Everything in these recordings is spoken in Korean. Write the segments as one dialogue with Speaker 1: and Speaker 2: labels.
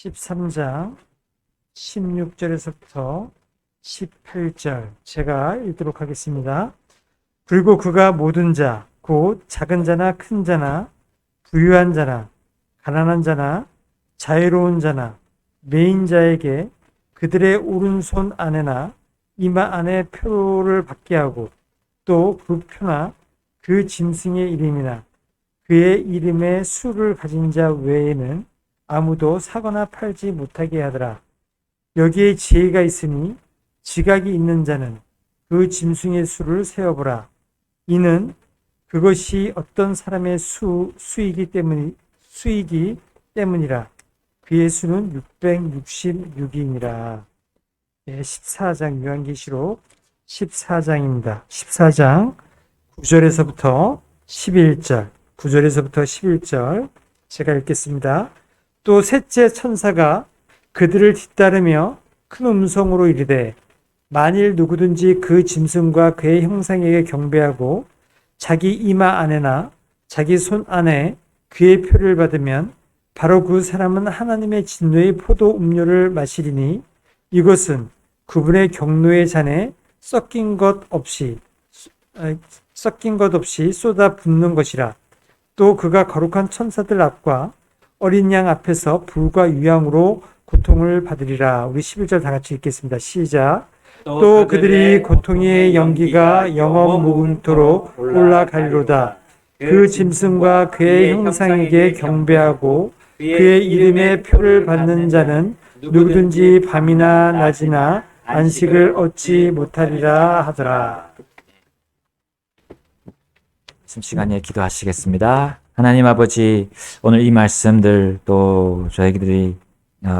Speaker 1: 13장 16절에서부터 18절 제가 읽도록 하겠습니다. 그리고 그가 모든 자, 곧 작은 자나 큰 자나 부유한 자나 가난한 자나 자유로운 자나 매인 자에게 그들의 오른손 안에나 이마 안에 표를 받게 하고 또 그 표나 그 짐승의 이름이나 그의 이름의 수를 가진 자 외에는 아무도 사거나 팔지 못하게 하더라. 여기에 지혜가 있으니 지각이 있는 자는 그 짐승의 수를 세어보라. 이는 그것이 어떤 사람의 수이기 때문이라. 그의 수는 666이니라. 14장 요한계시록 14장입니다. 14장 9절에서부터 11절 제가 읽겠습니다. 또 셋째 천사가 그들을 뒤따르며 큰 음성으로 이르되 만일 누구든지 그 짐승과 그의 형상에게 경배하고 자기 이마 안에나 자기 손 안에 그의 표를 받으면 바로 그 사람은 하나님의 진노의 포도 음료를 마시리니 이것은 그분의 경노의 잔에 섞인 것 없이 쏟아 붓는 것이라. 또 그가 거룩한 천사들 앞과 어린 양 앞에서 불과 유황으로 고통을 받으리라. 우리 11절 다 같이 읽겠습니다. 시작. 또 그들이 고통의 연기가 영원 무궁토록 올라가리로다. 그 짐승과 그의 형상에게 경배하고 그의 이름의 표를 받는 자는 누구든지 밤이나 낮이나 안식을 얻지 못하리라 하더라.
Speaker 2: 시간에 기도하시겠습니다. 하나님 아버지, 오늘 이 말씀들 또 저희들이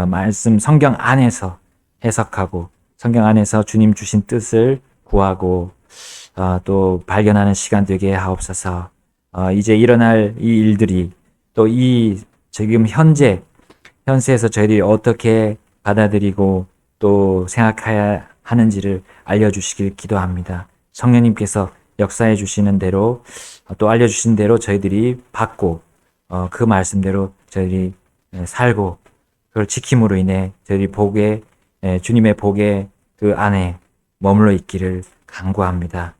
Speaker 2: 말씀 성경 안에서 해석하고 성경 안에서 주님 주신 뜻을 구하고 또 발견하는 시간 되게 하옵소서. 이제 일어날 이 일들이 또 이 지금 현세에서 저희들이 어떻게 받아들이고 또 생각해야 하는지를 알려주시길 기도합니다. 성령님께서 역사해 주시는 대로 또 알려주신 대로 저희들이 받고 그 말씀대로 저희들이 살고 그걸 지킴으로 인해 저희들이 주님의 복의 그 안에 머물러 있기를 간구합니다.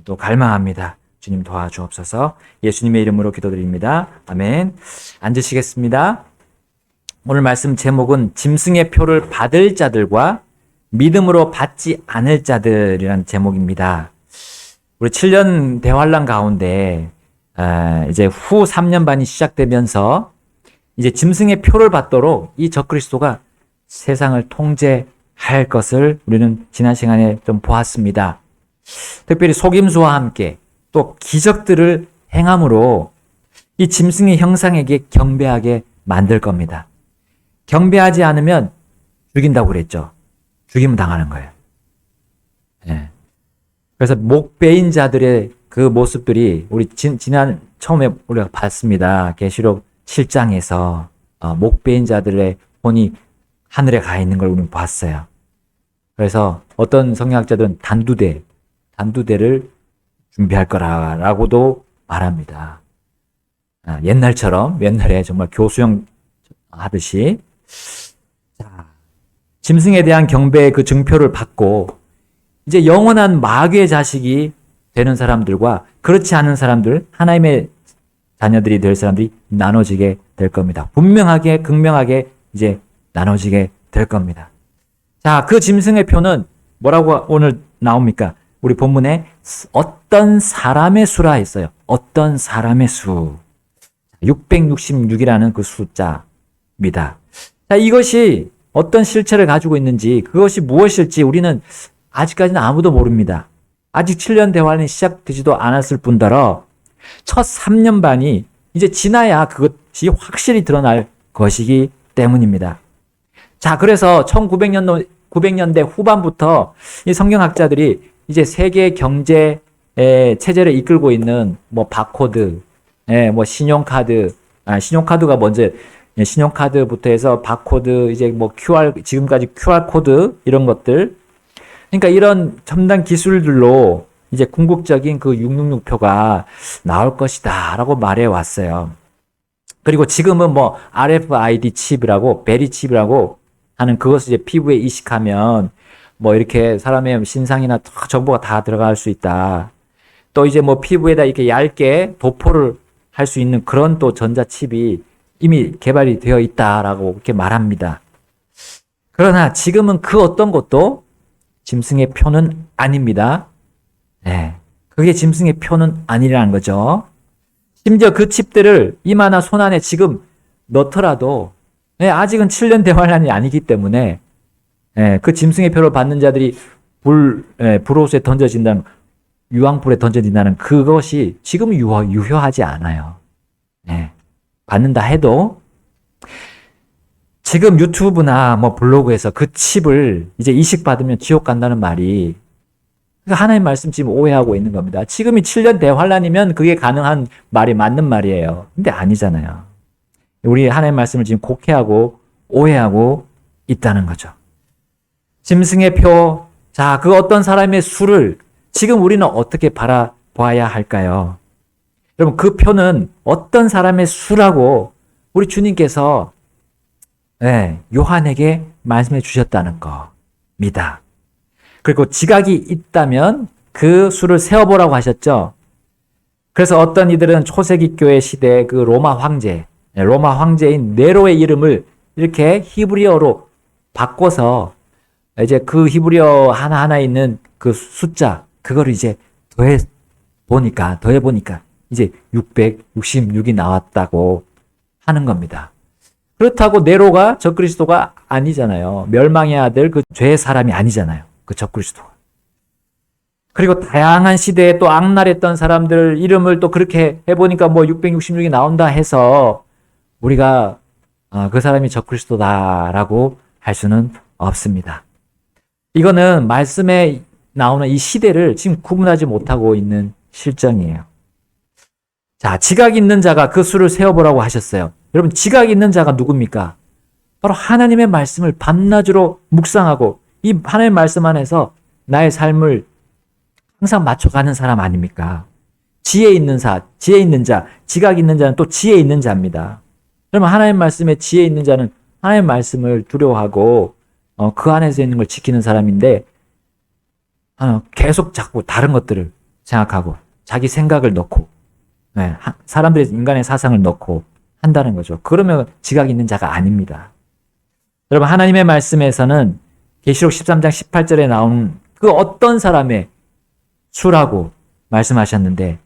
Speaker 2: 또 갈망합니다. 주님 도와주옵소서. 예수님의 이름으로 기도드립니다. 아멘. 앉으시겠습니다. 오늘 말씀 제목은 짐승의 표를 받을 자들과 믿음으로 받지 않을 자들이라는 제목입니다. 우리 7년 대환란 가운데 이제 후 3년 반이 시작되면서 이제 짐승의 표를 받도록 이 적그리스도가 세상을 통제할 것을 우리는 지난 시간에 좀 보았습니다. 특별히 속임수와 함께 또 기적들을 행함으로 이 짐승의 형상에게 경배하게 만들 겁니다. 경배하지 않으면 죽인다고 그랬죠. 죽이면 당하는 거예요. 네. 그래서 목베인 자들의 그 모습들이 우리 지난 처음에 우리가 봤습니다. 계시록 7장에서 목베인 자들의 혼이 하늘에 가 있는 걸 우리는 봤어요. 그래서 어떤 성경학자들은 단두대를 준비할 거라고도 말합니다. 옛날에 정말 교수형 하듯이 짐승에 대한 경배의 그 증표를 받고 이제 영원한 마귀의 자식이 되는 사람들과 그렇지 않은 사람들, 하나님의 자녀들이 될 사람들이 나눠지게 될 겁니다. 분명하게, 극명하게 이제 나눠지게 될 겁니다. 자, 그 짐승의 표는 뭐라고 오늘 나옵니까? 우리 본문에 어떤 사람의 수라 했어요. 어떤 사람의 수. 666이라는 그 숫자입니다. 자, 이것이 어떤 실체를 가지고 있는지, 그것이 무엇일지 우리는 아직까지는 아무도 모릅니다. 아직 7년 대환이 시작되지도 않았을 뿐더러 첫 3년 반이 이제 지나야 그것이 확실히 드러날 것이기 때문입니다. 자, 그래서 1900년대 후반부터 이 성경학자들이 이제 세계 경제 체제를 이끌고 있는 뭐 바코드, 뭐 신용카드가 먼저 신용카드부터 해서 바코드, 이제 뭐 지금까지 QR 코드 이런 것들. 그러니까 이런 첨단 기술들로 이제 궁극적인 그 666표가 나올 것이다 라고 말해 왔어요. 그리고 지금은 뭐 RFID 칩이라고 베리 칩이라고 하는 그것을 이제 피부에 이식하면 뭐 이렇게 사람의 신상이나 정보가 다 들어갈 수 있다. 또 이제 뭐 피부에다 이렇게 얇게 도포를 할 수 있는 그런 또 전자칩이 이미 개발이 되어 있다라고 이렇게 말합니다. 그러나 지금은 그 어떤 것도 짐승의 표는 아닙니다. 네. 그게 짐승의 표는 아니라는 거죠. 심지어 그 칩들을 이마나 손 안에 지금 넣더라도 아직은 7년 대환란이 아니기 때문에 그 짐승의 표를 받는 자들이 불호수에 던져진다는 유황불에 던져진다는 그것이 지금 유효하지 않아요. 받는다 해도 지금 유튜브나 뭐 블로그에서 그 칩을 이제 이식받으면 지옥 간다는 말이 하나님 말씀 지금 오해하고 있는 겁니다. 지금이 7년 대환란이면 그게 가능한 말이 맞는 말이에요. 근데 아니잖아요. 우리 하나님 말씀을 지금 곡해하고 오해하고 있다는 거죠. 짐승의 표, 자, 그 어떤 사람의 수를 지금 우리는 어떻게 바라봐야 할까요? 여러분, 그 표는 어떤 사람의 수라고 우리 주님께서 요한에게 말씀해 주셨다는 겁니다. 그리고 지각이 있다면 그 수를 세어보라고 하셨죠. 그래서 어떤 이들은 초세기 교회 시대의 그 로마 황제인 네로의 이름을 이렇게 히브리어로 바꿔서 이제 그 히브리어 하나하나에 있는 그 숫자, 그거를 이제 더해 보니까 이제 666이 나왔다고 하는 겁니다. 그렇다고 네로가 적그리스도가 아니잖아요. 멸망의 아들 그 죄의 사람이 아니잖아요. 그 적그리스도가. 그리고 다양한 시대에 또 악랄했던 사람들 이름을 또 그렇게 해보니까 뭐 666이 나온다 해서 우리가 그 사람이 적그리스도다라고 할 수는 없습니다. 이거는 말씀에 나오는 이 시대를 지금 구분하지 못하고 있는 실정이에요. 자, 지각 있는 자가 그 수를 세어보라고 하셨어요. 여러분, 지각 있는 자가 누굽니까? 바로 하나님의 말씀을 밤낮으로 묵상하고 이 하나님의 말씀 안에서 나의 삶을 항상 맞춰가는 사람 아닙니까? 지혜 있는 자, 지각 있는 자는 또 지혜 있는 자입니다. 그러면 하나님의 말씀에 지혜 있는 자는 하나님의 말씀을 두려워하고 그 안에서 있는 걸 지키는 사람인데 계속 자꾸 다른 것들을 생각하고 자기 생각을 넣고 사람들의 인간의 사상을 넣고 한다는 거죠. 그러면 지각 있는 자가 아닙니다. 여러분, 하나님의 말씀에서는 계시록 13장 18절에 나오는 그 어떤 사람의 수라고 말씀하셨는데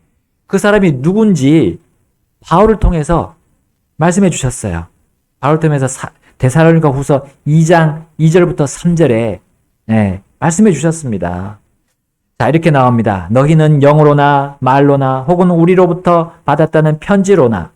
Speaker 2: 그 사람이 누군지 바울을 통해서 말씀해 주셨어요. 바울을 통해서 데살로니가 후서 2장 2절부터 3절에 말씀해 주셨습니다. 자, 이렇게 나옵니다. 너희는 영으로나 말로나 혹은 우리로부터 받았다는 편지로나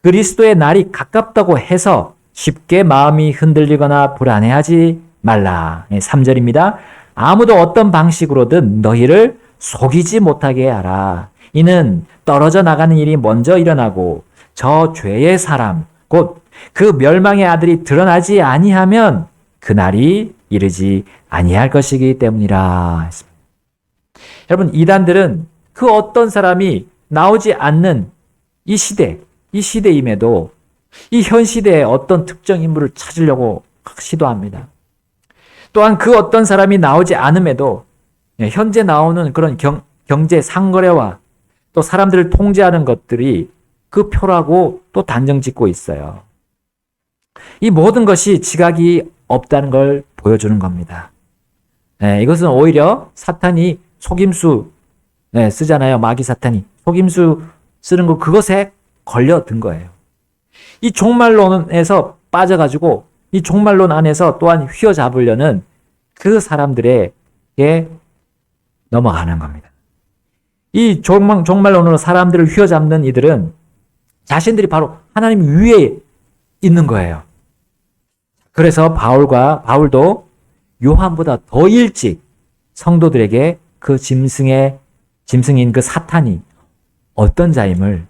Speaker 2: 그리스도의 날이 가깝다고 해서 쉽게 마음이 흔들리거나 불안해하지 말라. 3절입니다. 아무도 어떤 방식으로든 너희를 속이지 못하게 하라. 이는 떨어져 나가는 일이 먼저 일어나고 저 죄의 사람 곧 그 멸망의 아들이 드러나지 아니하면 그날이 이르지 아니할 것이기 때문이라 했습니다. 여러분, 이단들은 그 어떤 사람이 나오지 않는 이 시대임에도 이 현 시대의 어떤 특정 인물을 찾으려고 시도합니다. 또한 그 어떤 사람이 나오지 않음에도 현재 나오는 그런 경제 상거래와 또 사람들을 통제하는 것들이 그 표라고 또 단정 짓고 있어요. 이 모든 것이 지각이 없다는 걸 보여주는 겁니다. 이것은 오히려 사탄이 속임수 쓰잖아요. 마귀 사탄이 속임수 쓰는 거 그것에 걸려든 거예요. 이 종말론에서 빠져가지고 이 종말론 안에서 또한 휘어잡으려는 그 사람들에게 넘어가는 겁니다. 이 종말론으로 사람들을 휘어잡는 이들은 자신들이 바로 하나님 위에 있는 거예요. 그래서 바울도 요한보다 더 일찍 성도들에게 그 짐승인 그 사탄이 어떤 자임을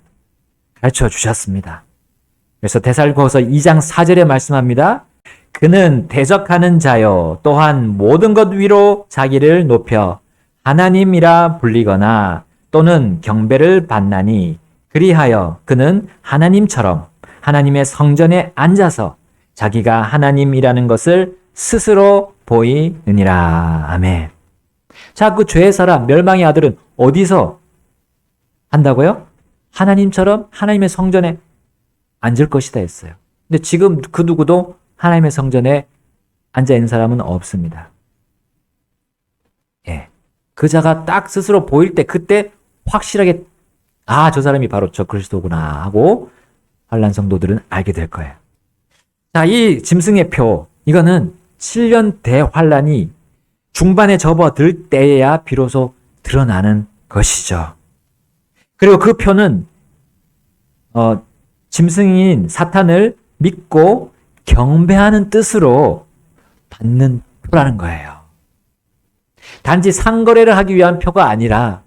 Speaker 2: 가르쳐 주셨습니다. 그래서 데살로니가서 2장 4절에 말씀합니다. 그는 대적하는 자요 또한 모든 것 위로 자기를 높여 하나님이라 불리거나 또는 경배를 받나니 그리하여 그는 하나님처럼 하나님의 성전에 앉아서 자기가 하나님이라는 것을 스스로 보이느니라. 아멘. 자, 그 죄의 사람, 멸망의 아들은 어디서 한다고요? 하나님처럼 하나님의 성전에 앉을 것이다 했어요. 근데 지금 그 누구도 하나님의 성전에 앉아 있는 사람은 없습니다. 예. 그 자가 딱 스스로 보일 때 그때 확실하게 아, 저 사람이 바로 저 그리스도구나 하고 환란 성도들은 알게 될 거예요. 자, 이 짐승의 표, 이거는 7년 대환란이 중반에 접어들 때에야 비로소 드러나는 것이죠. 그리고 그 표는 짐승인 사탄을 믿고 경배하는 뜻으로 받는 표라는 거예요. 단지 상거래를 하기 위한 표가 아니라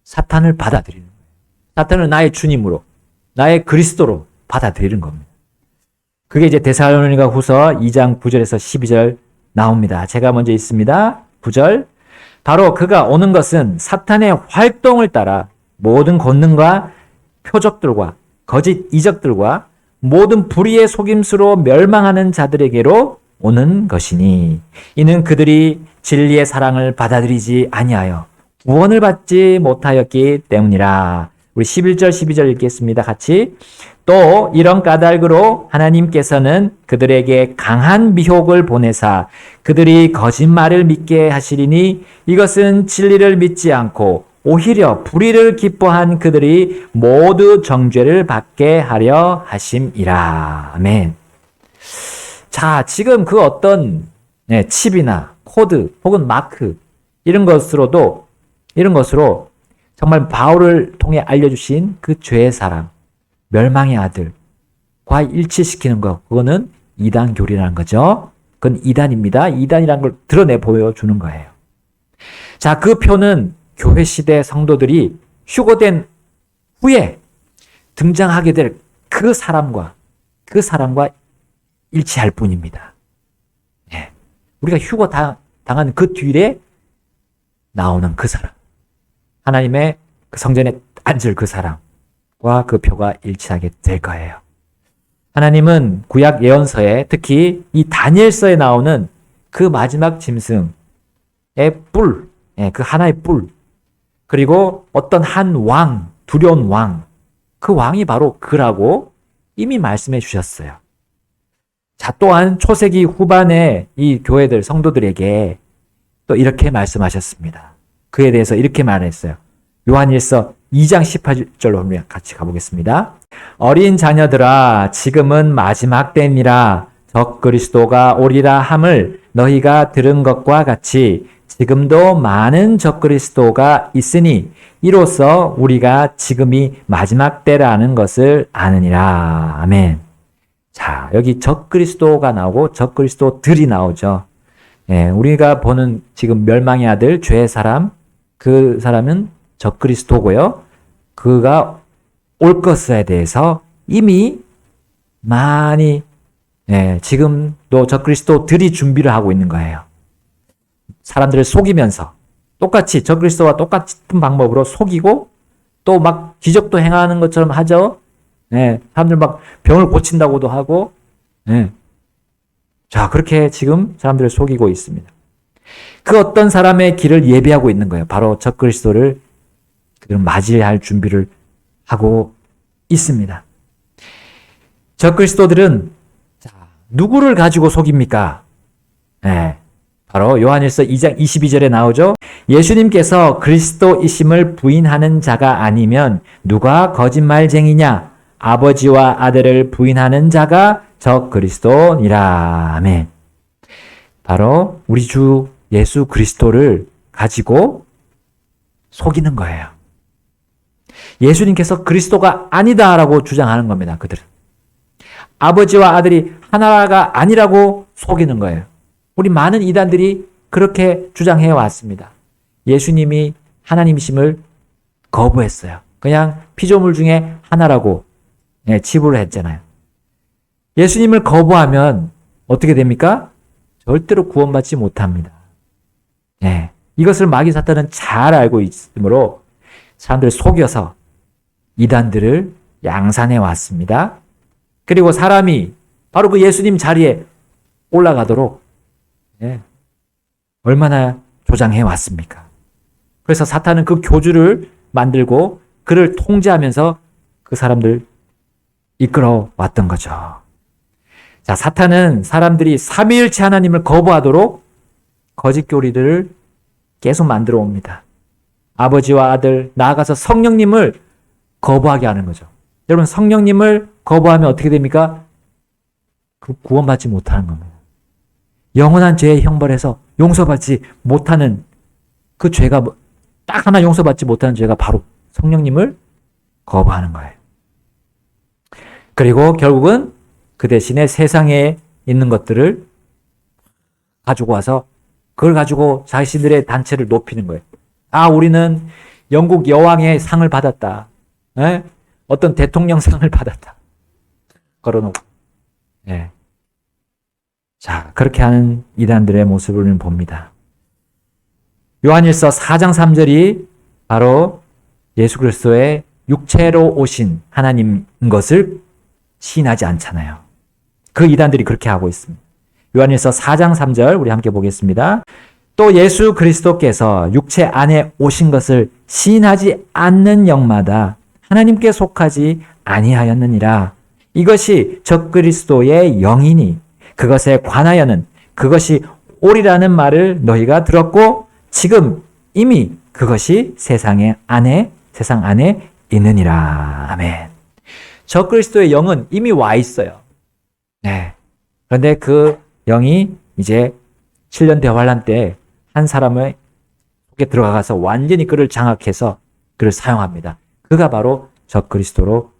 Speaker 2: 사탄을 받아들이는 거예요. 사탄을 나의 주님으로, 나의 그리스도로 받아들이는 겁니다. 그게 이제 데살로니가 후서 2장 9절에서 12절 나옵니다. 제가 먼저 읽습니다. 9절. 바로 그가 오는 것은 사탄의 활동을 따라 모든 권능과 표적들과 거짓 이적들과 모든 불의의 속임수로 멸망하는 자들에게로 오는 것이니 이는 그들이 진리의 사랑을 받아들이지 아니하여 구원을 받지 못하였기 때문이라. 우리 11절 12절 읽겠습니다. 같이. 또 이런 까닭으로 하나님께서는 그들에게 강한 미혹을 보내사 그들이 거짓말을 믿게 하시리니 이것은 진리를 믿지 않고 오히려 불의를 기뻐한 그들이 모두 정죄를 받게 하려 하심이라. 아멘. 자, 지금 그 어떤 칩이나 코드 혹은 마크 이런 것으로 정말 바울을 통해 알려주신 그 죄의 사랑, 멸망의 아들과 일치시키는 것, 그거는 이단 교리라는 거죠. 그건 이단입니다. 이단이라는 걸 드러내 보여주는 거예요. 자, 그 표는 교회 시대 성도들이 휴거된 후에 등장하게 될 그 사람과 일치할 뿐입니다. 네. 우리가 휴거 당한 그 뒤에 나오는 그 사람, 하나님의 그 성전에 앉을 그 사람과 그 표가 일치하게 될 거예요. 하나님은 구약 예언서에 특히 이 다니엘서에 나오는 그 마지막 짐승의 뿔, 그 하나의 뿔, 그리고 어떤 한 왕, 두려운 왕, 그 왕이 바로 그라고 이미 말씀해 주셨어요. 자, 또한 초세기 후반에 이 교회들, 성도들에게 또 이렇게 말씀하셨습니다. 그에 대해서 이렇게 말했어요. 요한일서 2장 18절로 우리 같이 가보겠습니다. 어린 자녀들아, 지금은 마지막 때니라. 적 그리스도가 오리라 함을 너희가 들은 것과 같이 지금도 많은 적 그리스도가 있으니 이로써 우리가 지금이 마지막 때라는 것을 아느니라. 아멘. 자, 여기 적 그리스도가 나오고 적 그리스도들이 나오죠. 우리가 보는 지금 멸망의 아들, 죄의 사람, 그 사람은 적 그리스도고요. 그가 올 것에 대해서 이미 많이 지금도 적 그리스도들이 준비를 하고 있는 거예요. 사람들을 속이면서 똑같이 적 그리스도와 똑같은 방법으로 속이고 또 막 기적도 행하는 것처럼 하죠. 사람들 막 병을 고친다고도 하고 자, 그렇게 지금 사람들을 속이고 있습니다. 그 어떤 사람의 길을 예비하고 있는 거예요. 바로 적 그리스도를 맞이할 준비를 하고 있습니다. 적 그리스도들은 누구를 가지고 속입니까? 바로 요한일서 2장 22절에 나오죠. 예수님께서 그리스도이심을 부인하는 자가 아니면 누가 거짓말쟁이냐? 아버지와 아들을 부인하는 자가 적 그리스도니라. 아멘. 바로 우리 주 예수 그리스도를 가지고 속이는 거예요. 예수님께서 그리스도가 아니다라고 주장하는 겁니다. 그들은. 아버지와 아들이 하나가 아니라고 속이는 거예요. 우리 많은 이단들이 그렇게 주장해 왔습니다. 예수님이 하나님이심을 거부했어요. 그냥 피조물 중에 하나라고 치부를 했잖아요. 예수님을 거부하면 어떻게 됩니까? 절대로 구원받지 못합니다. 이것을 마귀 사탄은 잘 알고 있으므로 사람들을 속여서 이단들을 양산해 왔습니다. 그리고 사람이 바로 그 예수님 자리에 올라가도록 예, 얼마나 조장해 왔습니까? 그래서 사탄은 그 교주를 만들고 그를 통제하면서 그 사람들 이끌어 왔던 거죠. 자, 사탄은 사람들이 삼위일체 하나님을 거부하도록 거짓 교리들을 계속 만들어 옵니다. 아버지와 아들, 나아가서 성령님을 거부하게 하는 거죠. 여러분, 성령님을 거부하면 어떻게 됩니까? 구원받지 못하는 겁니다. 영원한 죄의 형벌에서 용서받지 못하는 그 죄가 딱 하나 용서받지 못하는 죄가 바로 성령님을 거부하는 거예요. 그리고 결국은 그 대신에 세상에 있는 것들을 가지고 와서 그걸 가지고 자신들의 단체를 높이는 거예요. 아, 우리는 영국 여왕의 상을 받았다. 에? 어떤 대통령 상을 받았다. 걸어놓고. 예. 자, 그렇게 하는 이단들의 모습을 봅니다. 요한일서 4장 3절이 바로 예수 그리스도의 육체로 오신 하나님인 것을 시인하지 않잖아요. 그 이단들이 그렇게 하고 있습니다. 요한일서 4장 3절 우리 함께 보겠습니다. 또 예수 그리스도께서 육체 안에 오신 것을 시인하지 않는 영마다 하나님께 속하지 아니하였느니라. 이것이 적그리스도의 영이니 그것에 관하여는 그것이 옳이라는 말을 너희가 들었고 지금 이미 그것이 세상 안에 있느니라. 아멘. 적그리스도의 영은 이미 와 있어요. 네. 그런데 그 영이 이제 7년 대환란 때 한 사람의 속에 들어가서 완전히 그를 장악해서 그를 사용합니다. 그가 바로 적그리스도로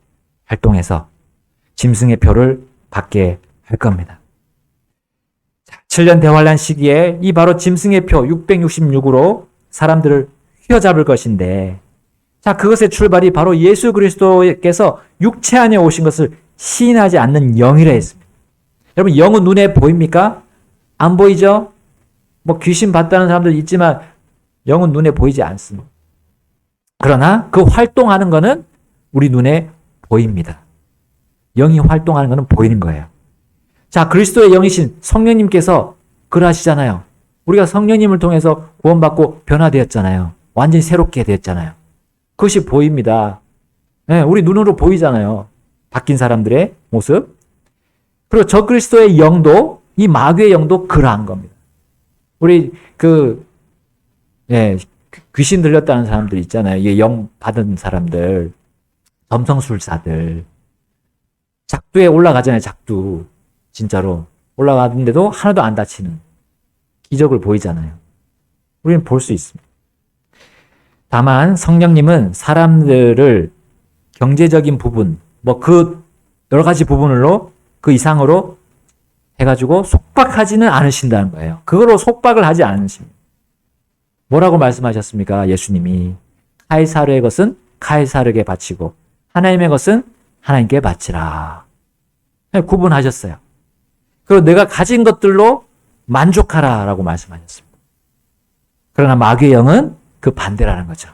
Speaker 2: 활동해서 짐승의 표를 받게 할 겁니다. 7년 대환란 시기에 이 바로 짐승의 표 666으로 사람들을 휘어잡을 것인데, 자, 그것의 출발이 바로 예수 그리스도께서 육체 안에 오신 것을 시인하지 않는 영이라 했습니다. 여러분, 영은 눈에 보입니까? 안 보이죠? 뭐 귀신 봤다는 사람들 있지만 영은 눈에 보이지 않습니다. 그러나 그 활동하는 것은 우리 눈에 보입니다. 영이 활동하는 것은 보이는 거예요. 자, 그리스도의 영이신 성령님께서 그러하시잖아요. 우리가 성령님을 통해서 구원받고 변화되었잖아요. 완전히 새롭게 되었잖아요. 그것이 보입니다. 네, 우리 눈으로 보이잖아요. 바뀐 사람들의 모습. 그리고 저 그리스도의 영도, 이 마귀의 영도 그러한 겁니다. 우리 귀신 들렸다는 사람들 있잖아요. 이게 영 받은 사람들, 점성술사들. 작두에 올라가잖아요. 작두. 진짜로. 올라가는데도 하나도 안 다치는 기적을 보이잖아요. 우리는 볼 수 있습니다. 다만 성령님은 사람들을 경제적인 부분, 그 여러 가지 부분으로 그 이상으로 해가지고 속박하지는 않으신다는 거예요. 그거로 속박을 하지 않으십니다. 뭐라고 말씀하셨습니까? 예수님이 카이사르의 것은 카이사르에게 바치고 하나님의 것은 하나님께 바치라. 구분하셨어요. 그리고 내가 가진 것들로 만족하라라고 말씀하셨습니다. 그러나 마귀의 영은 그 반대라는 거죠.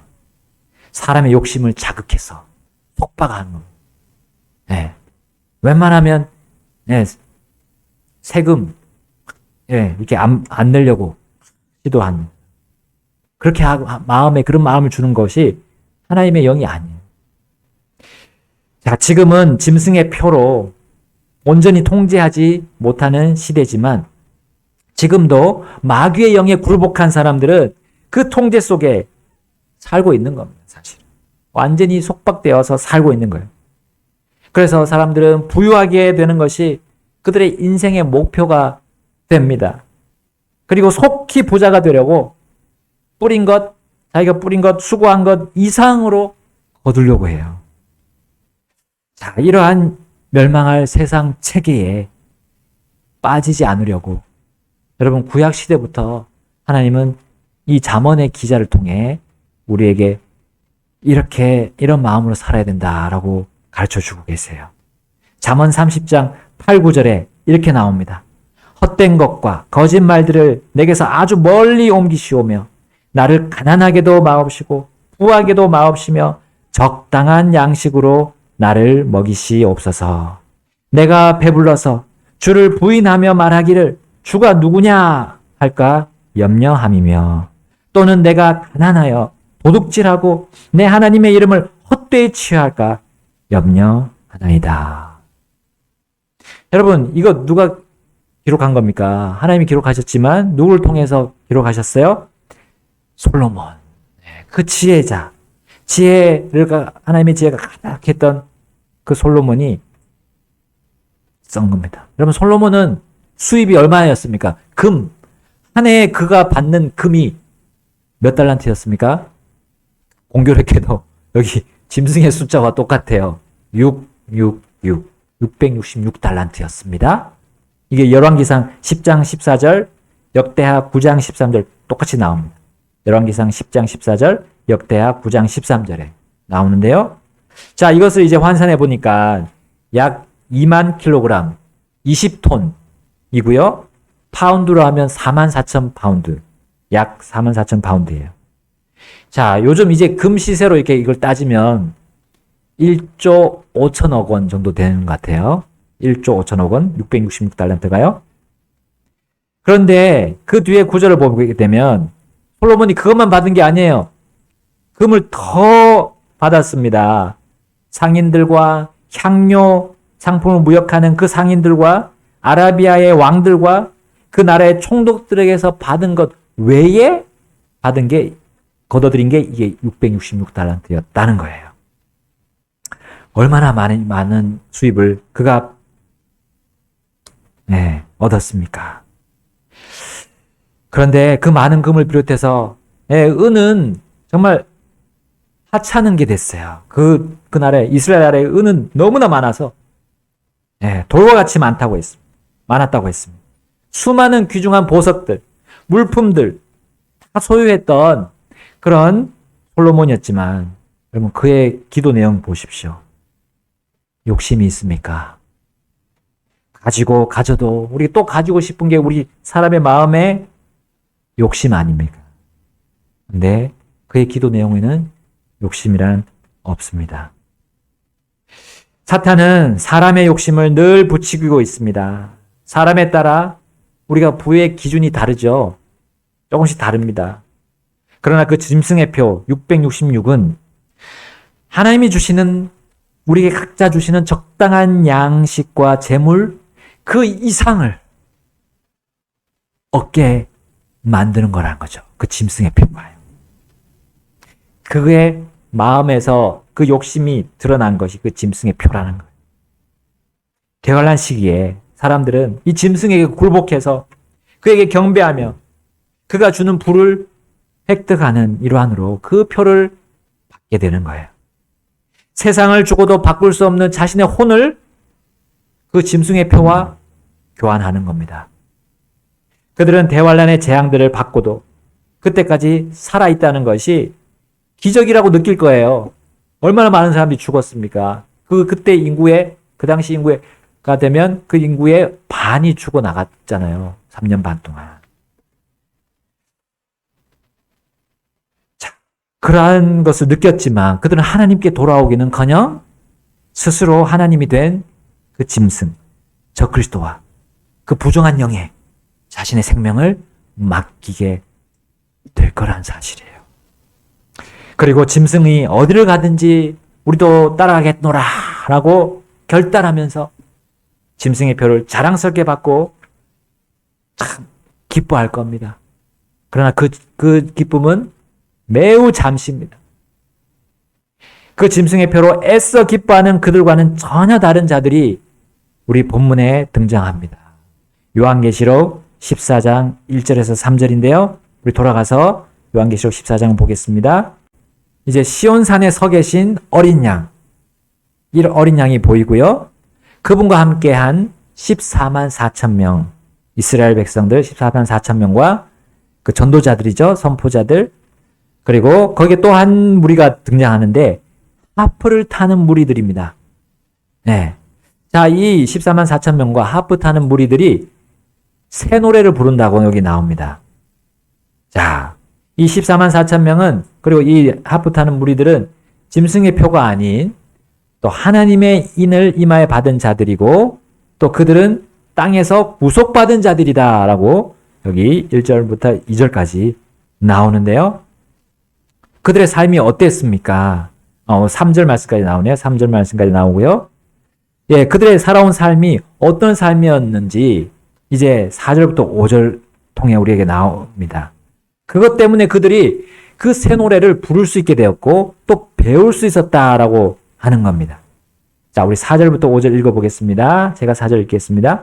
Speaker 2: 사람의 욕심을 자극해서 속박하는 겁니다. 네. 웬만하면 세금 이렇게 안 내려고 시도하는, 그렇게 마음에 그런 마음을 주는 것이 하나님의 영이 아니에요. 자, 지금은 짐승의 표로 온전히 통제하지 못하는 시대지만 지금도 마귀의 영에 굴복한 사람들은 그 통제 속에 살고 있는 겁니다. 사실 완전히 속박되어서 살고 있는 거예요. 그래서 사람들은 부유하게 되는 것이 그들의 인생의 목표가 됩니다. 그리고 속히 부자가 되려고 자기가 뿌린 것, 수고한 것 이상으로 거두려고 해요. 자, 이러한 멸망할 세상 체계에 빠지지 않으려고 여러분, 구약 시대부터 하나님은 이 잠언의 기자를 통해 우리에게 이런 마음으로 살아야 된다라고 가르쳐주고 계세요. 잠언 30장 8, 9절에 이렇게 나옵니다. 헛된 것과 거짓말들을 내게서 아주 멀리 옮기시오며 나를 가난하게도 마옵시고 부하게도 마옵시며 적당한 양식으로 나를 먹이시옵소서. 내가 배불러서 주를 부인하며 말하기를 주가 누구냐 할까 염려함이며 또는 내가 가난하여 도둑질하고 내 하나님의 이름을 헛되이 취할까 염려하나이다. 여러분, 이거 누가 기록한 겁니까? 하나님이 기록하셨지만 누구를 통해서 기록하셨어요? 솔로몬. 그 지혜자. 하나님의 지혜가 가득했던 그 솔로몬이 쓴 겁니다. 여러분, 솔로몬은 수입이 얼마였습니까? 한 해에 그가 받는 금이 몇 달란트였습니까? 공교롭게도 여기 짐승의 숫자와 똑같아요. 666달란트였습니다. 이게 열왕기상 10장 14절, 역대하 9장 13절 똑같이 나옵니다. 열왕기상 10장 14절, 역대하 9장 13절에 나오는데요. 자, 이것을 이제 환산해 보니까 약 2만 킬로그램, 20톤이고요. 파운드로 하면 44,000파운드, 약 44,000파운드예요. 자, 요즘 이제 금 시세로 이렇게 이걸 따지면 1조 5천억 원 정도 되는 것 같아요. 1조 5천억 원, 666달란트가요. 그런데 그 뒤에 구절을 보게 되면 솔로몬이 그것만 받은 게 아니에요. 금을 더 받았습니다. 상인들과 향료 상품을 무역하는 그 상인들과 아라비아의 왕들과 그 나라의 총독들에게서 받은 것 외에 받은 게, 거둬들인 게 이게 666달란트였다는 거예요. 얼마나 많은 수입을 그가 얻었습니까? 그런데 그 많은 금을 비롯해서 은은 정말 하찮은 게 됐어요. 그 나라에, 이스라엘 나라의 은은 너무나 많아서 돌과 같이 많았다고 했습니다. 수많은 귀중한 보석들, 물품들 다 소유했던 그런 솔로몬이었지만 여러분, 그의 기도 내용 보십시오. 욕심이 있습니까? 가져도 우리 또 가지고 싶은 게 우리 사람의 마음에 욕심 아닙니까? 근데 그의 기도 내용에는 욕심이란 없습니다. 사탄은 사람의 욕심을 늘 부추기고 있습니다. 사람에 따라 우리가 부의 기준이 다르죠. 조금씩 다릅니다. 그러나 그 짐승의 표 666은 하나님이 주시는, 우리에게 각자 주시는 적당한 양식과 재물 그 이상을 얻게 만드는 거라는 거죠. 그 짐승의 표가요. 그의 마음에서 그 욕심이 드러난 것이 그 짐승의 표라는 거예요. 대환란 시기에 사람들은 이 짐승에게 굴복해서 그에게 경배하며 그가 주는 부를 획득하는 일환으로 그 표를 받게 되는 거예요. 세상을 주고도 바꿀 수 없는 자신의 혼을 그 짐승의 표와 교환하는 겁니다. 그들은 대환란의 재앙들을 받고도 그때까지 살아있다는 것이 기적이라고 느낄 거예요. 얼마나 많은 사람들이 죽었습니까? 그때 인구의, 그 당시 인구가 되면 그 인구의 반이 죽어 나갔잖아요. 3년 반 동안. 자, 그러한 것을 느꼈지만 그들은 하나님께 돌아오기는커녕 스스로 하나님이 된 그 짐승, 저 그리스도와 그 부정한 영에 자신의 생명을 맡기게 될 거란 사실이에요. 그리고 짐승이 어디를 가든지 우리도 따라가겠노라 라고 결단하면서 짐승의 표를 자랑스럽게 받고 참 기뻐할 겁니다. 그러나 그 기쁨은 매우 잠시입니다. 그 짐승의 표로 애써 기뻐하는 그들과는 전혀 다른 자들이 우리 본문에 등장합니다. 요한계시록 14장 1절에서 3절인데요. 우리 돌아가서 요한계시록 14장 보겠습니다. 이제 시온산에 서 계신 어린 양, 이 어린 양이 보이고요. 그분과 함께한 14만 4천 명, 이스라엘 백성들 14만 4천 명과 그 전도자들이죠. 선포자들. 그리고 거기에 또 한 무리가 등장하는데 하프를 타는 무리들입니다. 네. 자, 이 14만 4천 명과 하프 타는 무리들이 새 노래를 부른다고 여기 나옵니다. 자, 이 14만 4천 명은, 그리고 이 하프 타는 무리들은 짐승의 표가 아닌 또 하나님의 인을 이마에 받은 자들이고 또 그들은 땅에서 구속받은 자들이다 라고 여기 1절부터 2절까지 나오는데요. 그들의 삶이 어땠습니까? 3절 말씀까지 나오네요. 3절 말씀까지 나오고요. 예, 그들의 살아온 삶이 어떤 삶이었는지 이제 4절부터 5절 통해 우리에게 나옵니다. 그것 때문에 그들이 그 새 노래를 부를 수 있게 되었고 또 배울 수 있었다라고 하는 겁니다. 자, 우리 4절부터 5절 읽어보겠습니다. 제가 4절 읽겠습니다.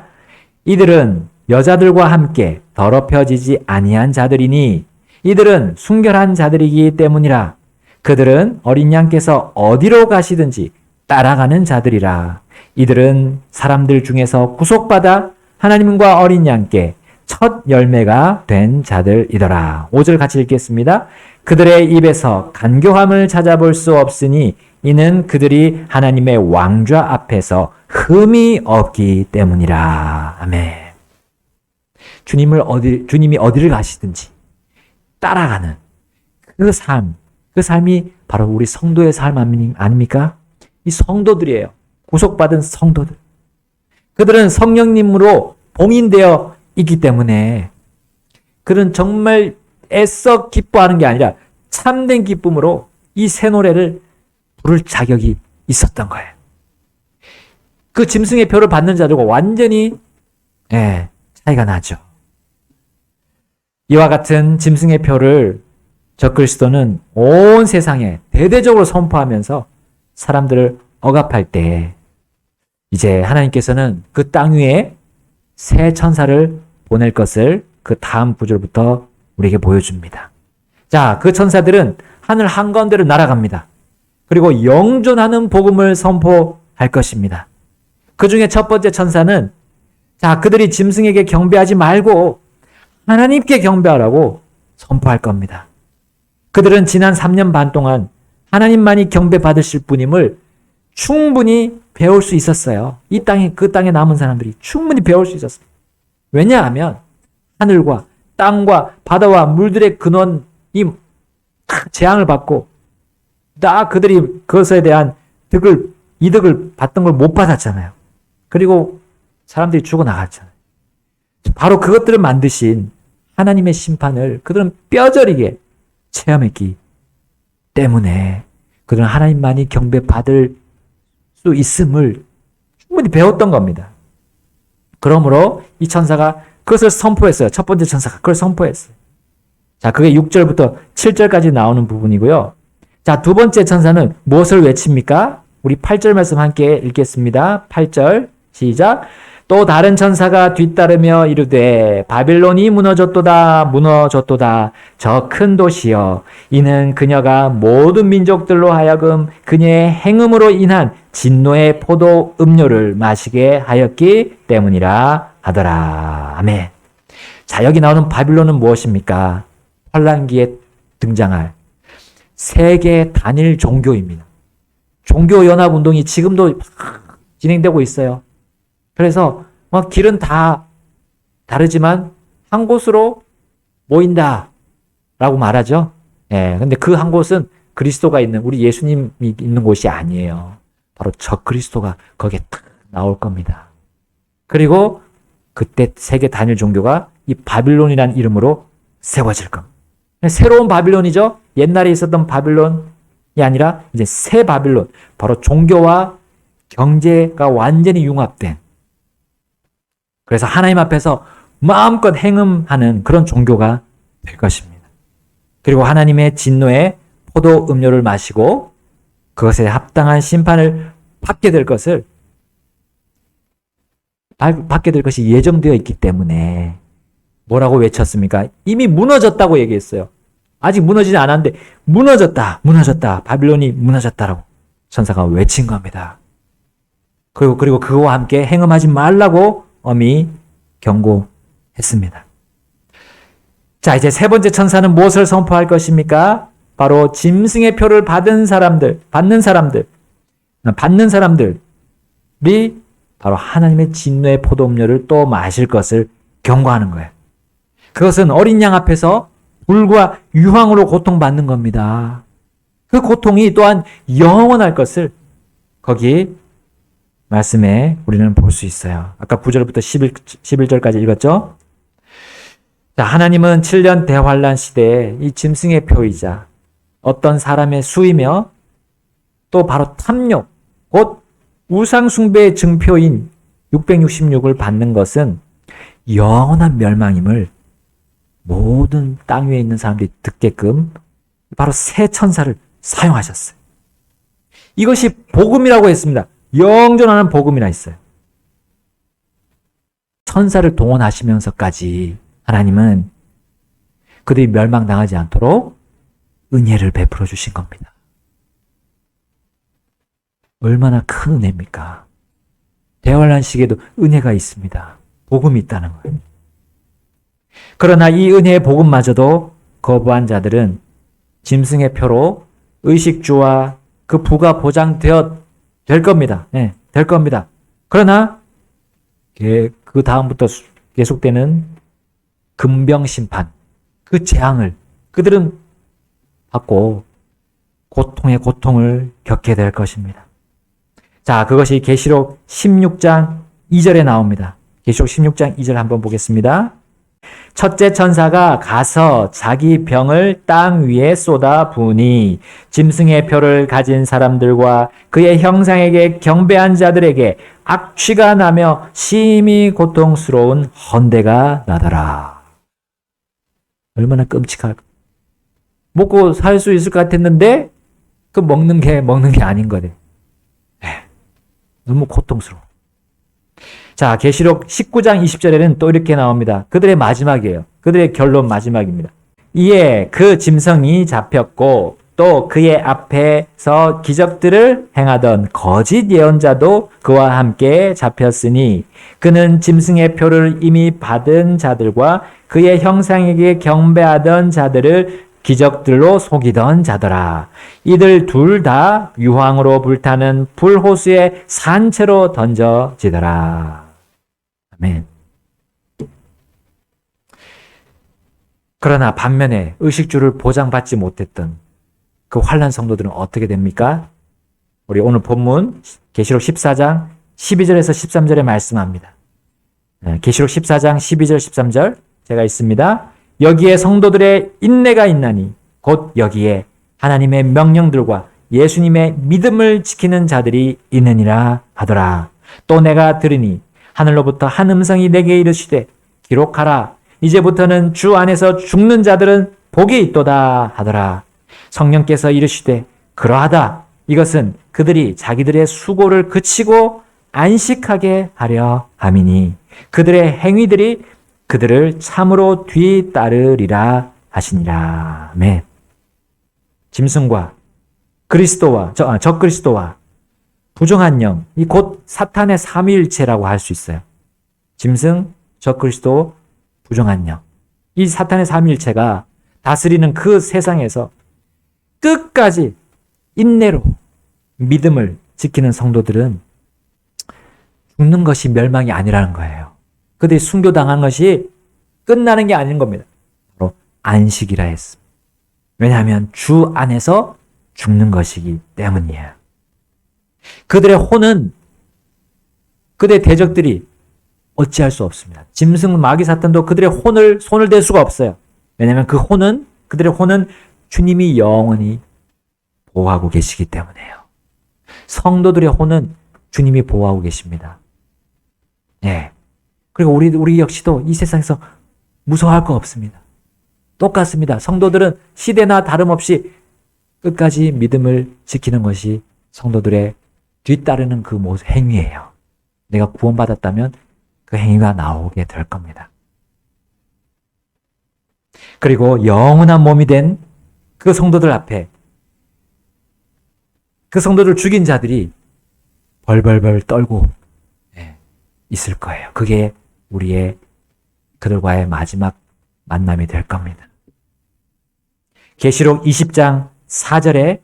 Speaker 2: 이들은 여자들과 함께 더럽혀지지 아니한 자들이니 이들은 순결한 자들이기 때문이라. 그들은 어린 양께서 어디로 가시든지 따라가는 자들이라. 이들은 사람들 중에서 구속받아 하나님과 어린 양께 첫 열매가 된 자들이더라. 5절 같이 읽겠습니다. 그들의 입에서 간교함을 찾아볼 수 없으니 이는 그들이 하나님의 왕좌 앞에서 흠이 없기 때문이라. 아멘. 주님이 어디를 가시든지 따라가는 그 삶이 바로 우리 성도의 삶 아닙니까? 이 성도들이에요. 구속받은 성도들. 그들은 성령님으로 봉인되어 있기 때문에 그들은 정말 애써 기뻐하는 게 아니라 참된 기쁨으로 이 새 노래를 부를 자격이 있었던 거예요. 그 짐승의 표를 받는 자들과 완전히 차이가 나죠. 이와 같은 짐승의 표를 적그리스도는 온 세상에 대대적으로 선포하면서 사람들을 억압할 때 이제 하나님께서는 그 땅 위에 새 천사를 보낼 것을 그 다음 구절부터 우리에게 보여줍니다. 자, 그 천사들은 하늘 한가운데로 날아갑니다. 그리고 영존하는 복음을 선포할 것입니다. 그 중에 첫 번째 천사는 자, 그들이 짐승에게 경배하지 말고 하나님께 경배하라고 선포할 겁니다. 그들은 지난 3년 반 동안 하나님만이 경배받으실 분임을 충분히 배울 수 있었어요. 그 땅에 남은 사람들이 충분히 배울 수 있었어요. 왜냐하면 하늘과 땅과 바다와 물들의 근원이 재앙을 받고 다 그들이 그것에 대한 이득을 받던 걸 못 받았잖아요. 그리고 사람들이 죽어나갔잖아요. 바로 그것들을 만드신 하나님의 심판을 그들은 뼈저리게 체험했기 때문에 그들은 하나님만이 경배받을 수 있음을 충분히 배웠던 겁니다. 그러므로 이 천사가 그것을 선포했어요. 첫 번째 천사가 그걸 선포했어요. 자, 그게 6절부터 7절까지 나오는 부분이고요. 자, 두 번째 천사는 무엇을 외칩니까? 우리 8절 말씀 함께 읽겠습니다. 8절 시작. 또 다른 천사가 뒤따르며 이르되 바빌론이 무너졌도다 무너졌도다 저 큰 도시여 이는 그녀가 모든 민족들로 하여금 그녀의 행음으로 인한 진노의 포도 음료를 마시게 하였기 때문이라 하더라. 아멘. 자, 여기 나오는 바빌론은 무엇입니까? 환란기에 등장할 세계 단일 종교입니다. 종교연합운동이 지금도 진행되고 있어요. 그래서 길은 다 다르지만 한 곳으로 모인다 라고 말하죠. 근데 그 한 곳은 그리스도가 있는 우리 예수님이 있는 곳이 아니에요. 바로 적그리스도가 거기에 딱 나올 겁니다. 그리고 그때 세계 단일 종교가 이 바빌론이라는 이름으로 세워질 겁니다. 새로운 바빌론이죠. 옛날에 있었던 바빌론이 아니라 이제 새 바빌론, 바로 종교와 경제가 완전히 융합된, 그래서 하나님 앞에서 마음껏 행음하는 그런 종교가 될 것입니다. 그리고 하나님의 진노의 포도 음료를 마시고 그것에 합당한 심판을 받게 될 것이 예정되어 있기 때문에 뭐라고 외쳤습니까? 이미 무너졌다고 얘기했어요. 아직 무너지지 않았는데 무너졌다. 바빌론이 무너졌다라고 천사가 외친 겁니다. 그리고 그거와 함께 행음하지 말라고 엄히 경고했습니다. 자, 이제 세 번째 천사는 무엇을 선포할 것입니까? 바로 짐승의 표를 받는 사람들이 바로 하나님의 진노의 포도 음료를 또 마실 것을 경고하는 거예요. 그것은 어린 양 앞에서 불과 유황으로 고통받는 겁니다. 그 고통이 또한 영원할 것을 거기 말씀에 우리는 볼 수 있어요. 아까 9절부터 11절까지 읽었죠? 자, 하나님은 7년 대환란 시대에 이 짐승의 표이자 어떤 사람의 수이며 또 바로 탐욕, 곧 우상숭배의 증표인 666을 받는 것은 영원한 멸망임을 모든 땅 위에 있는 사람들이 듣게끔 바로 새 천사를 사용하셨어요. 이것이 복음이라고 했습니다. 영존하는 복음이라 했어요. 천사를 동원하시면서까지 하나님은 그들이 멸망당하지 않도록 은혜를 베풀어 주신 겁니다. 얼마나 큰 은혜입니까? 대환란 시기에도 은혜가 있습니다. 복음이 있다는 거예요. 그러나 이 은혜의 복음마저도 거부한 자들은 짐승의 표로 의식주와 그 부가 보장되어 될 겁니다. 네, 될 겁니다. 그러나 그 다음부터 계속되는 금병심판, 그 재앙을 그들은 받고 고통의 고통을 겪게 될 것입니다. 자, 그것이 계시록 16장 2절에 나옵니다. 계시록 16장 2절 한번 보겠습니다. 첫째 천사가 가서 자기 병을 땅 위에 쏟아 부으니 짐승의 표를 가진 사람들과 그의 형상에게 경배한 자들에게 악취가 나며 심히 고통스러운 헌대가 나더라. 얼마나 끔찍할까. 먹고 살 수 있을 것 같았는데 그 먹는 게 아닌 거네. 너무 고통스러워. 자, 계시록 19장 20절에는 또 이렇게 나옵니다. 그들의 마지막이에요. 그들의 결론 마지막입니다. 이에 그 짐승이 잡혔고 또 그의 앞에서 기적들을 행하던 거짓 예언자도 그와 함께 잡혔으니 그는 짐승의 표를 이미 받은 자들과 그의 형상에게 경배하던 자들을 기적들로 속이던 자더라. 이들 둘 다 유황으로 불타는 불호수의 산채로 던져지더라. 아멘. 그러나 반면에 의식주를 보장받지 못했던 그 환난 성도들은 어떻게 됩니까? 우리 오늘 본문 계시록 14장 12절에서 13절에 말씀합니다. 계시록 14장 12절 13절 제가 있습니다. 여기에 성도들의 인내가 있나니 곧 여기에 하나님의 명령들과 예수님의 믿음을 지키는 자들이 있느니라 하더라. 또 내가 들으니 하늘로부터 한 음성이 내게 이르시되 기록하라. 이제부터는 주 안에서 죽는 자들은 복이 있도다 하더라. 성령께서 이르시되 그러하다. 이것은 그들이 자기들의 수고를 그치고 안식하게 하려 함이니 그들의 행위들이 그들을 참으로 뒤따르리라 하시니라. 아멘. 짐승과 그리스도와 적그리스도와 부정한 영, 이 곧 사탄의 삼위일체라고 할 수 있어요. 짐승, 적그리스도, 부정한 영. 이 사탄의 삼위일체가 다스리는 그 세상에서 끝까지 인내로 믿음을 지키는 성도들은 죽는 것이 멸망이 아니라는 거예요. 그들이 순교당한 것이 끝나는 게 아닌 겁니다. 바로 안식이라 했습니다. 왜냐하면 주 안에서 죽는 것이기 때문이에요. 그들의 혼은 그들의 대적들이 어찌할 수 없습니다. 짐승, 마귀, 사탄도 그들의 손을 댈 수가 없어요. 왜냐하면 그들의 혼은 주님이 영원히 보호하고 계시기 때문에요. 성도들의 혼은 주님이 보호하고 계십니다. 네. 그리고 우리 역시도 이 세상에서 무서워할 거 없습니다. 똑같습니다. 성도들은 시대나 다름없이 끝까지 믿음을 지키는 것이 성도들의 뒤따르는 그 모습 행위예요. 내가 구원받았다면 그 행위가 나오게 될 겁니다. 그리고 영원한 몸이 된 그 성도들 앞에 그 성도들 죽인 자들이 벌벌벌 떨고 있을 거예요. 그게 우리의 그들과의 마지막 만남이 될 겁니다. 계시록 20장 4절에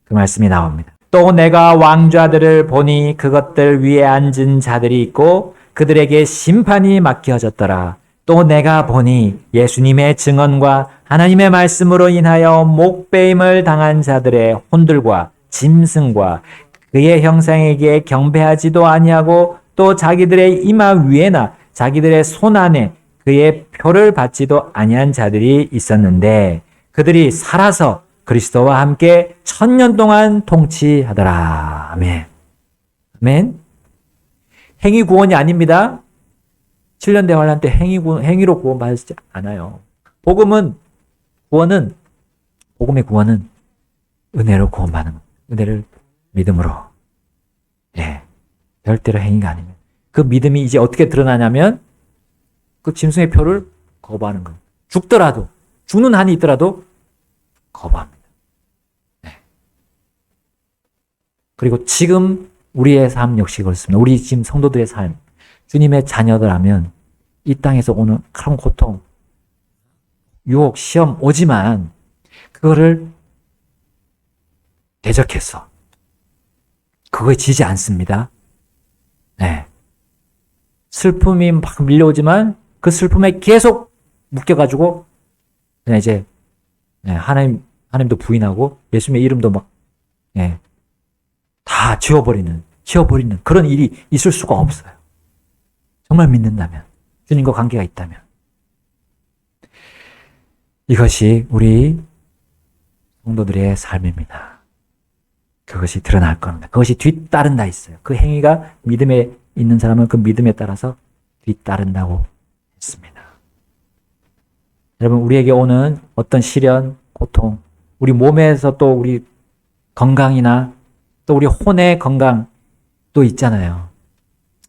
Speaker 2: 그 말씀이 나옵니다. 또 내가 왕좌들을 보니 그것들 위에 앉은 자들이 있고 그들에게 심판이 맡겨졌더라. 또 내가 보니 예수님의 증언과 하나님의 말씀으로 인하여 목배임을 당한 자들의 혼들과 짐승과 그의 형상에게 경배하지도 아니하고 또 자기들의 이마 위에나 자기들의 손 안에 그의 표를 받지도 아니한 자들이 있었는데 그들이 살아서 그리스도와 함께 1000년 동안 통치하더라. 아멘. 아멘. 행위 구원이 아닙니다. 7년 대환란 때 행위로 구원받지 않아요. 복음의 구원은 은혜로 구원받는 겁니다. 은혜를 믿음으로. 예. 절대로 행위가 아니면. 그 믿음이 이제 어떻게 드러나냐면 그 짐승의 표를 거부하는 거예요. 죽는 한이 있더라도 거부합니다. 네. 그리고 지금 우리의 삶 역시 그렇습니다. 우리 지금 성도들의 삶, 주님의 자녀들하면 이 땅에서 오는 큰 고통, 유혹, 시험 오지만 그거를 대적해서 그거에 지지 않습니다. 네. 슬픔이 막 밀려오지만 그 슬픔에 계속 묶여가지고 그냥 이제 하나님도 부인하고 예수님의 이름도 막 다 지워버리는 그런 일이 있을 수가 없어요. 정말 믿는다면, 주님과 관계가 있다면. 이것이 우리 성도들의 삶입니다. 그것이 드러날 겁니다. 그것이 뒤따른다 있어요. 그 행위가 믿음에 있는 사람은 그 믿음에 따라서 뒤따른다고 했습니다. 여러분, 우리에게 오는 어떤 시련, 고통, 우리 몸에서 또 우리 건강이나 또 우리 혼의 건강도 있잖아요.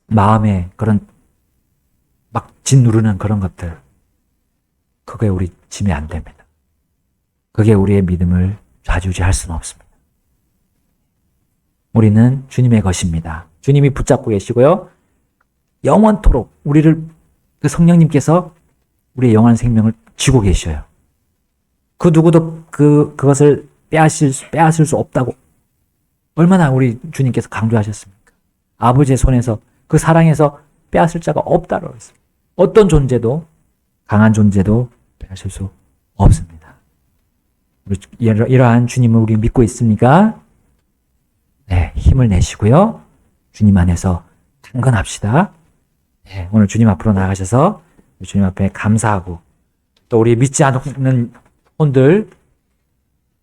Speaker 2: 마음에 그런 막 짓누르는 그런 것들. 그게 우리 짐이 안 됩니다. 그게 우리의 믿음을 좌지우지할 수는 없습니다. 우리는 주님의 것입니다. 주님이 붙잡고 계시고요. 영원토록 우리를 그 성령님께서 우리의 영원한 생명을 쥐고 계셔요. 그 누구도 그것을 빼앗을 수 없다고 얼마나 우리 주님께서 강조하셨습니까? 아버지의 손에서 그 사랑에서 빼앗을 자가 없다고 했습니다. 어떤 존재도 강한 존재도 빼앗을 수 없습니다. 이러한 주님을 우리 믿고 있습니까? 네, 힘을 내시고요. 주님 안에서 강건합시다. 네, 오늘 주님 앞으로 나가셔서 주님 앞에 감사하고 또 우리 믿지 않는 혼들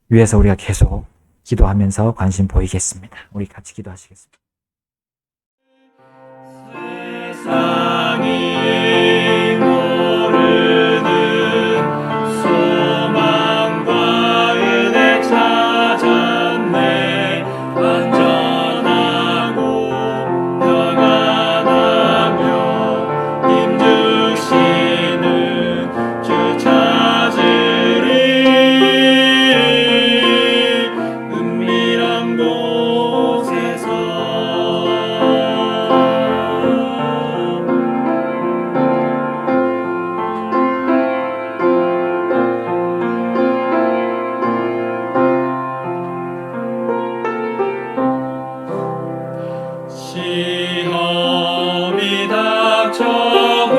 Speaker 2: 위해서 우리가 계속 기도하면서 관심 보이겠습니다. 우리 같이 기도하시겠습니다.
Speaker 3: 세상이 모르는 소망과 은혜 찾았네. 안전하고 평안하며 힘주시는 주 찾으리. 은밀한 곳에서 시험이 닥쳐도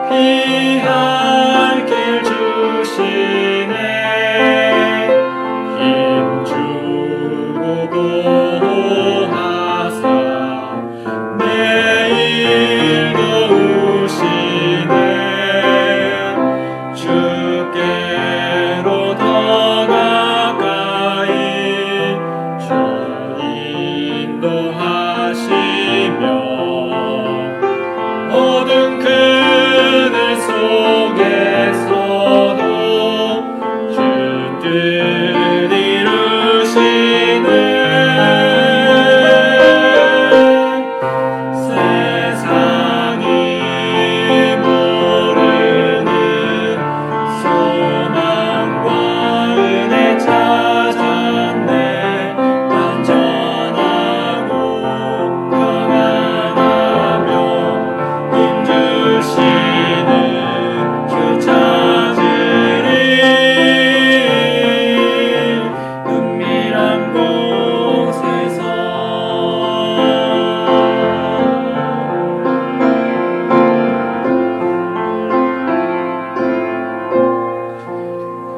Speaker 3: 피할 길 주시네. 힘주고 보호하사 매일 도우시네. 주께로 더 가까이 주 인도하시며 모든 그늘 속에서도 주 뜻 이루시네. 세상이 모르는 소망과 은혜 찾았네. 안전하고 평안하며 힘주시는 주 찾으리. 은밀한 곳에서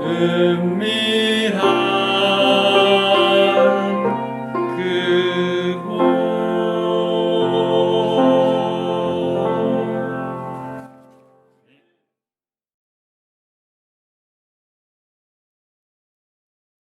Speaker 3: 은밀한